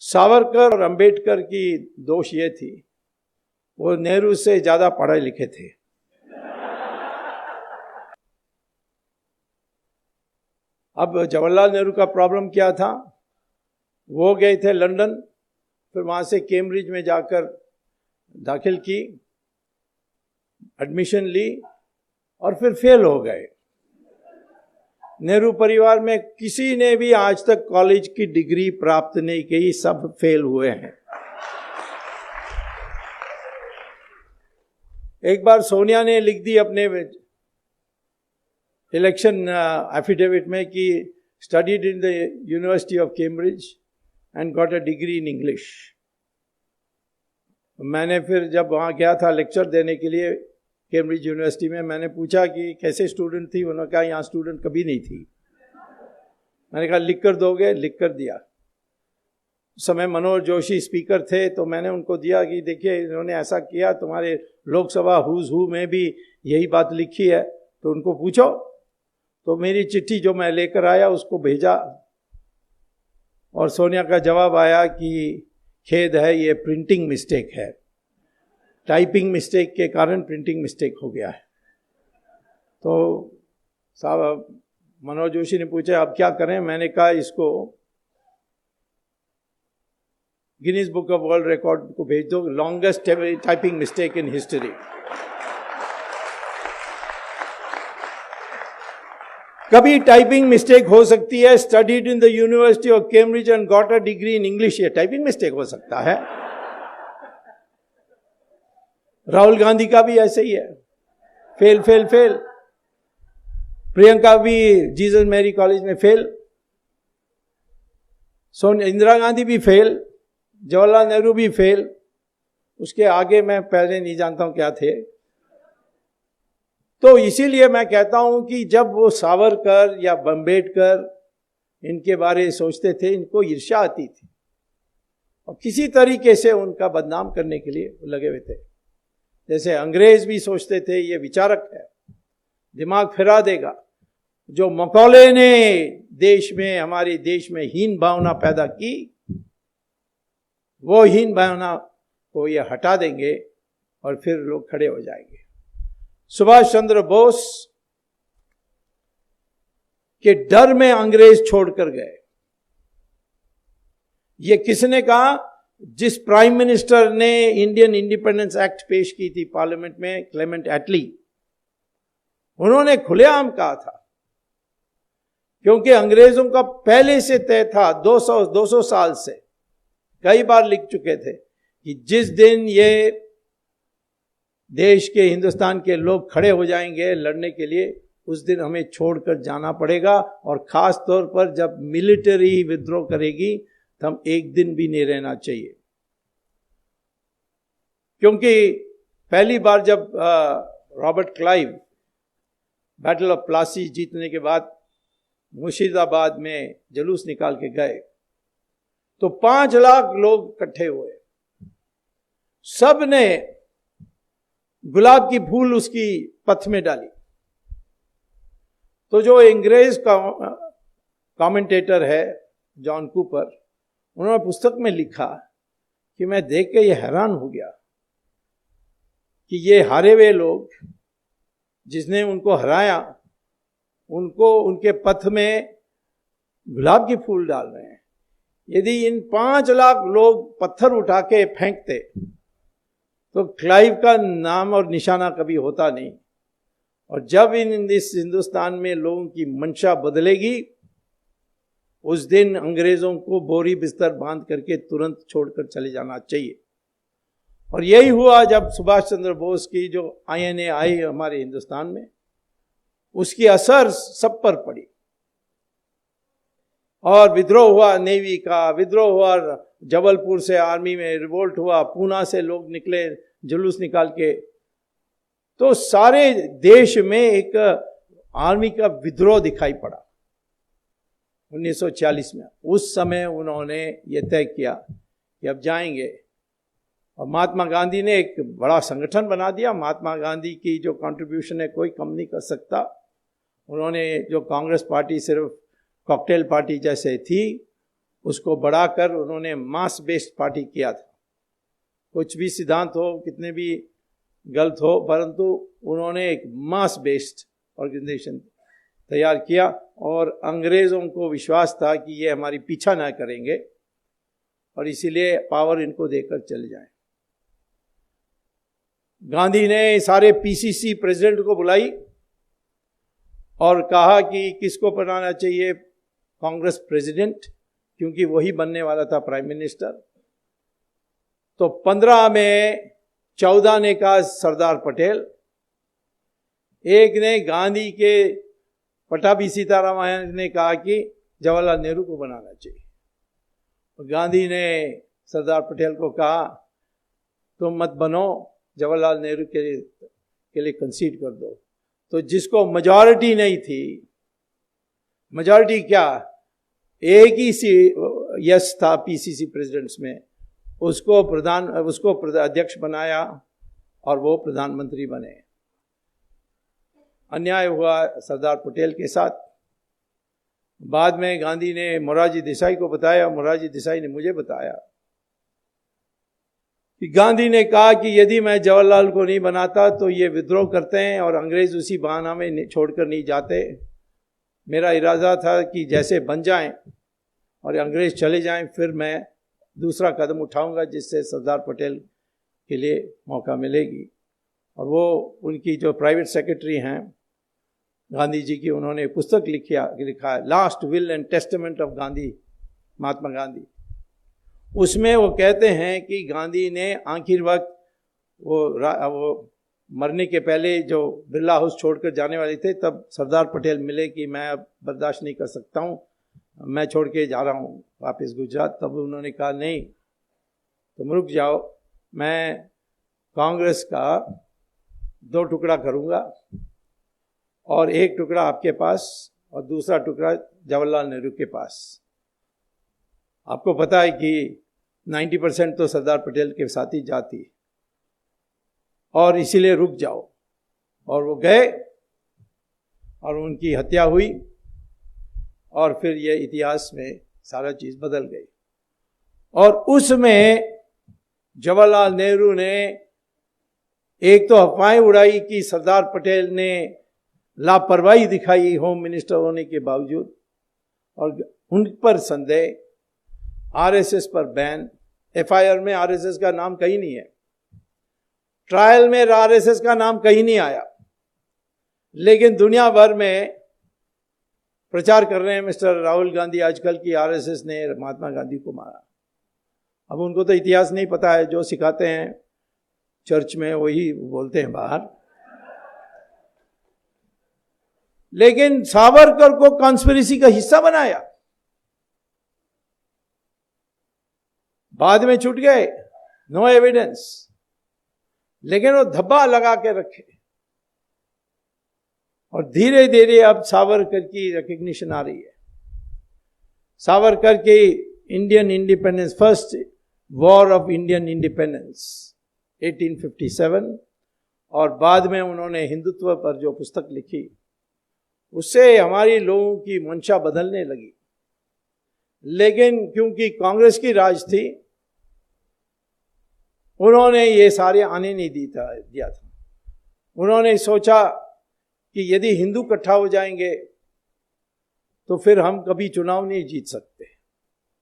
सावरकर और अंबेडकर की दोष ये थी, वो नेहरू से ज्यादा पढ़े लिखे थे। अब जवाहरलाल नेहरू का प्रॉब्लम क्या था, वो गए थे लंदन, फिर वहां से कैम्ब्रिज में जाकर दाखिल की, एडमिशन ली और फिर फेल हो गए। नेहरू परिवार में किसी ने भी आज तक कॉलेज की डिग्री प्राप्त नहीं की, सब फेल हुए हैं। एक बार सोनिया ने लिख दी अपने इलेक्शन एफिडेविट में कि studied in the university of Cambridge and got a degree in English. मैंने फिर जब वहाँ गया था लेक्चर देने के लिए कैम्ब्रिज यूनिवर्सिटी में, मैंने पूछा कि कैसे स्टूडेंट थी, उन्होंने कहा यहाँ स्टूडेंट कभी नहीं थी। मैंने कहा लिख कर दोगे, लिख कर दिया। उस समय मनोहर जोशी स्पीकर थे, तो मैंने उनको दिया कि देखिए इन्होंने ऐसा किया, तुम्हारे लोकसभा हुज हू में भी यही बात लिखी है, तो उनको पूछो। तो मेरी चिट्ठी जो मैं लेकर आया उसको भेजा और सोनिया का जवाब आया कि खेद है, ये प्रिंटिंग मिस्टेक है, टाइपिंग मिस्टेक के कारण प्रिंटिंग मिस्टेक हो गया है। तो साहब मनोहर जोशी ने पूछा अब क्या करें, मैंने कहा इसको Guinness book of world record को भेज दो, longest typing mistake in history. कभी टाइपिंग मिस्टेक हो सकती है, studied in the university of Cambridge and got a degree in English, ये टाइपिंग मिस्टेक हो सकता है। राहुल गांधी का भी ऐसे ही है, फेल फेल फेल। प्रियंका भी जीसस मैरी कॉलेज में फेल, इंदिरा गांधी भी फेल, जवाहरलाल नेहरू भी फेल। उसके आगे मैं पहले नहीं जानता हूं क्या थे। तो इसीलिए मैं कहता हूं कि जब वो सावरकर या अंबेडकर इनके बारे में सोचते थे, इनको ईर्ष्या आती थी और किसी तरीके से उनका बदनाम करने के लिए लगे हुए थे। जैसे अंग्रेज भी सोचते थे ये विचारक है, दिमाग फिरा देगा। जो मकौले ने देश में, हमारे देश में हीन भावना पैदा की, वो हीन भावना को ये हटा देंगे और फिर लोग खड़े हो जाएंगे। सुभाष चंद्र बोस के डर में अंग्रेज छोड़कर गए। ये किसने कहा? जिस प्राइम मिनिस्टर ने इंडियन इंडिपेंडेंस एक्ट पेश की थी पार्लियामेंट में, क्लेमेंट एटली, उन्होंने खुलेआम कहा था, क्योंकि अंग्रेजों का पहले से तय था, 200 साल से कई बार लिख चुके थे कि जिस दिन ये देश के, हिंदुस्तान के लोग खड़े हो जाएंगे लड़ने के लिए, उस दिन हमें छोड़कर जाना पड़ेगा। और खास तौर पर जब मिलिट्री विद्रोह करेगी तो हम एक दिन भी नहीं रहना चाहिए। क्योंकि पहली बार जब Robert Clive battle of Plassey जीतने के बाद मुर्शिदाबाद में जुलूस निकाल के गए, तो 5 लाख लोग इकट्ठे हुए, सब ने गुलाब की फूल उसकी पथ में डाली। तो जो अंग्रेज का कमेंटेटर है जॉन कूपर, उन्होंने पुस्तक में लिखा कि मैं देख के ये हैरान हो गया कि ये हारे हुए लोग, जिसने उनको हराया, उनको उनके पथ में गुलाब के फूल डाल रहे हैं। यदि इन 5 लाख लोग पत्थर उठा के फेंकते तो क्लाइव का नाम और निशाना कभी होता नहीं। और जब इस हिंदुस्तान में लोगों की मंशा बदलेगी, उस दिन अंग्रेजों को बोरी बिस्तर बांध करके तुरंत छोड़कर चले जाना चाहिए। और यही हुआ जब सुभाष चंद्र बोस की जो INA आई हमारे हिंदुस्तान में, उसकी असर सब पर पड़ी और विद्रोह हुआ, नेवी का विद्रोह हुआ, जबलपुर से आर्मी में रिवोल्ट हुआ, पूना से लोग निकले जुलूस निकाल के। तो सारे देश में एक आर्मी का विद्रोह दिखाई पड़ा 1940 में। उस समय उन्होंने ये तय किया कि अब जाएंगे, और महात्मा गांधी ने एक बड़ा संगठन बना दिया। महात्मा गांधी की जो कंट्रीब्यूशन है कोई कम नहीं कर सकता। उन्होंने जो कांग्रेस पार्टी सिर्फ कॉकटेल पार्टी जैसे थी, उसको बढ़ाकर उन्होंने मास बेस्ड पार्टी किया था। कुछ भी सिद्धांत हो, कितने भी गलत हो, परंतु उन्होंने एक मास बेस्ड ऑर्गेनाइजेशन तैयार किया और अंग्रेजों को विश्वास था कि ये हमारी पीछा ना करेंगे और इसीलिए पावर इनको देकर चले जाएं। गांधी ने सारे पीसीसी प्रेसिडेंट को बुलाई और कहा कि किसको बनाना चाहिए कांग्रेस प्रेसिडेंट, क्योंकि वही बनने वाला था प्राइम मिनिस्टर। तो 15 में 14 ने कहा सरदार पटेल, एक ने गांधी के पटाभी सीतारामन ने कहा कि जवाहरलाल नेहरू को बनाना चाहिए। गांधी ने सरदार पटेल को कहा तुम मत बनो, जवाहरलाल नेहरू के लिए कंसीड कर दो। तो जिसको मेजॉरिटी नहीं थी, मेजॉरिटी क्या, एक ही यस था पीसीसी प्रेसिडेंट्स में, उसको अध्यक्ष बनाया और वो प्रधानमंत्री बने। अन्याय हुआ सरदार पटेल के साथ। बाद में गांधी ने मोरारजी देसाई को बताया, मोरारजी देसाई ने मुझे बताया कि गांधी ने कहा कि यदि मैं जवाहरलाल को नहीं बनाता तो ये विद्रोह करते हैं और अंग्रेज उसी बहाना में छोड़कर नहीं जाते। मेरा इरादा था कि जैसे बन जाएं और अंग्रेज चले जाएं, फिर मैं दूसरा कदम उठाऊंगा जिससे सरदार पटेल के लिए मौका मिलेगी। और वो उनकी जो प्राइवेट सेक्रेटरी हैं गांधी जी की, उन्होंने पुस्तक लिखा है last will and testament of Gandhi, Mahatma Gandhi. उसमें वो कहते हैं कि गांधी ने आखिर वक्त वो मरने के पहले जो बिरला हाउस छोड़कर जाने वाले थे, तब सरदार पटेल मिले कि मैं अब बर्दाश्त नहीं कर सकता हूँ, मैं छोड़ के जा रहा हूँ वापस गुजरात। तब उन्होंने कहा नहीं, तुम रुक जाओ, मैं कांग्रेस का 2 टुकड़ा करूँगा और एक टुकड़ा आपके पास और दूसरा टुकड़ा जवाहरलाल नेहरू के पास। आपको पता है कि 90% तो सरदार पटेल के साथ ही जाती, और इसीलिए रुक जाओ। और वो गए और उनकी हत्या हुई और फिर ये इतिहास में सारा चीज़ बदल गई। और उसमें जवाहरलाल नेहरू ने एक तो अफवाहें उड़ाई कि सरदार पटेल ने लापरवाही दिखाई होम मिनिस्टर होने के बावजूद, और उन पर संदेह, आरएसएस पर बैन। एफआईआर में आरएसएस का नाम कहीं नहीं है, ट्रायल में आरएसएस का नाम कहीं नहीं आया, लेकिन दुनिया भर में प्रचार कर रहे हैं मिस्टर राहुल गांधी आजकल की आरएसएस ने महात्मा गांधी को मारा। अब उनको तो इतिहास नहीं पता है, जो सिखाते हैं चर्च में वही बोलते हैं बाहर। लेकिन सावरकर को कॉन्स्पिरेसी का हिस्सा बनाया, बाद में छूट गए, नो एविडेंस, लेकिन वो धब्बा लगा के रखे। और धीरे धीरे अब सावरकर की रिकग्निशन आ रही है। सावरकर के Indian independence, first war of Indian independence 1857, और बाद में उन्होंने हिंदुत्व पर जो पुस्तक लिखी, उससे हमारी लोगों की मंशा बदलने लगी। लेकिन क्योंकि कांग्रेस की राज थी, उन्होंने ये सारे आने नहीं दिया था। उन्होंने सोचा कि यदि हिंदू इकट्ठा हो जाएंगे तो फिर हम कभी चुनाव नहीं जीत सकते।